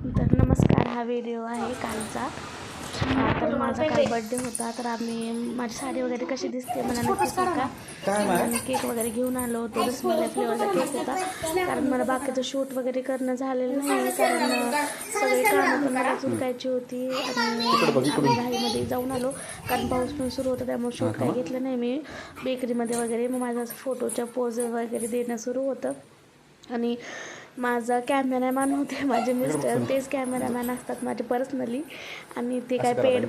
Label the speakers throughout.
Speaker 1: तर नमस्कार, हा व्हिडिओ आहे कालचा. तर माझा काल बड्डे होता. तर आम्ही माझी साडी वगैरे कशी दिसते मला नक्की सांगा. आणि केक वगैरे घेऊन आलो होतो. रसमलाई फ्लेवरचा केक होता. कारण मला बाकीचं शूट वगैरे करणं झालेलं नाही, कारण सगळी कामं पण मला चुरकायची होती आणि आम्ही घाईमध्ये जाऊन आलो, कारण पाऊस पण सुरू होता. त्यामुळे शूट काही घेतलं नाही मी बेकरीमध्ये वगैरे. मग माझा फोटोच्या पोज वगैरे देणं सुरू होतं आणि माझा कॅमेरामॅन होते माझे मिस्टर, तेच कॅमेरामॅन असतात माझे पर्सनली. आणि ते काय पेड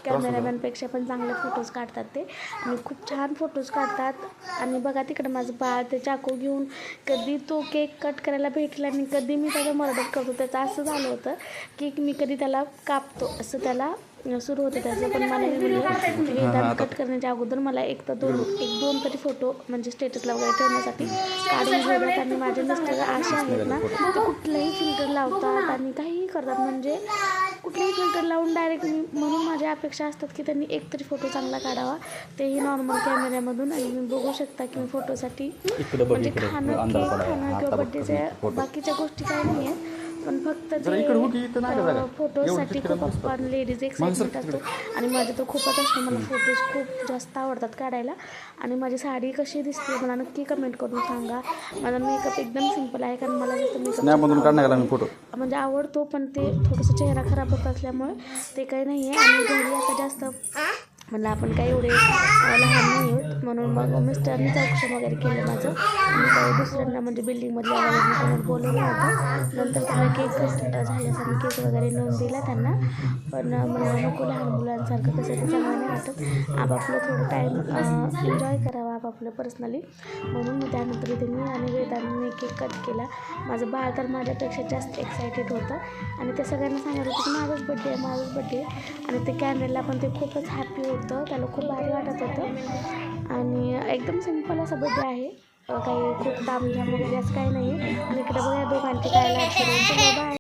Speaker 1: कॅमेरामॅनपेक्षा पण चांगले फोटोज काढतात ते, आणि खूप छान फोटोज काढतात. आणि बघा तिकडं माझं बाळ ते चाकू घेऊन कधी तो केक कट करायला भेटला आणि कधी मी त्याचा मर्डर करतो. त्याचं असं झालं होतं की मी कधी त्याला कापतो असं त्याला सुरू होतं त्याचं. पण मला मी म्हणलं कट करण्याच्या अगोदर मला एक दोन तरी फोटो म्हणजे स्टेटसला वगैरे ठेवण्यासाठी काढून घेतात. आणि माझे मिस्टर असे आहेत ना, ते कुठलंही फिल्टर लावतात आणि काहीही करतात, म्हणजे कुठलंही फिल्टर लावून डायरेक्ट म्हणून माझ्या अपेक्षा असतात की त्यांनी एकतरी फोटो चांगला काढावा, तेही नॉर्मल कॅमेऱ्यामधून. आणि मी बघू शकता की मी फोटोसाठी म्हणजे खाणं किंवा बड्डेच्या बाकीच्या गोष्टी काही नाही आहेत, पण फक्त ते फोटोसाठी खूप आपण लेडीज एक्साइटमेंट असतो. आणि माझे तर खूपच असतं, मला फोटोज खूप जास्त आवडतात काढायला. आणि माझी साडी कशी दिसते मला नक्की कमेंट करून सांगा. माझा मेकअप एकदम सिंपल आहे, कारण मला जास्त मेकअप म्हणजे आवडतो, पण ते थोडंसं चेहरा खराब होत असल्यामुळे ते काही नाही आहे. आणि घरी आता जास्त म्हणलं आपण काही एवढे लहान नाही आहोत, म्हणून मग मिस्टरनी चौकशन वगैरे केलं माझं. आणि काही दुसऱ्यांना म्हणजे बिल्डिंगमधल्या वगैरे कोणाला बोलवलं होतं. नंतर त्यांना केक कट झाल्यासारखं केक वगैरे नेऊन दिला त्यांना. पण म्हणलं नको लहान मुलांसारखं कसं ते चांगलं नाही वाटत, आपापलं थोडं टाईम एन्जॉय करावं आपापलं पर्सनली. म्हणून मग त्यानंतर इथे मी आणि वेदांनी केक कट केला. माझं बाळ तर माझ्यापेक्षा जास्त एक्सायटेड होतं आणि ते सगळ्यांना सांगत होतं की माझाच बड्डे आहे. आणि ते कॅमेराला पण ते खूपच हॅपी होतं, त्याला खूप भारी वाटत होतं. आणि एकदम सिंपल असा बड्डे आहे, काही खूप तामझाम वगैरे असं काही नाही आहे. आणि इकडे बघा दोघांची काय लाट. बाय.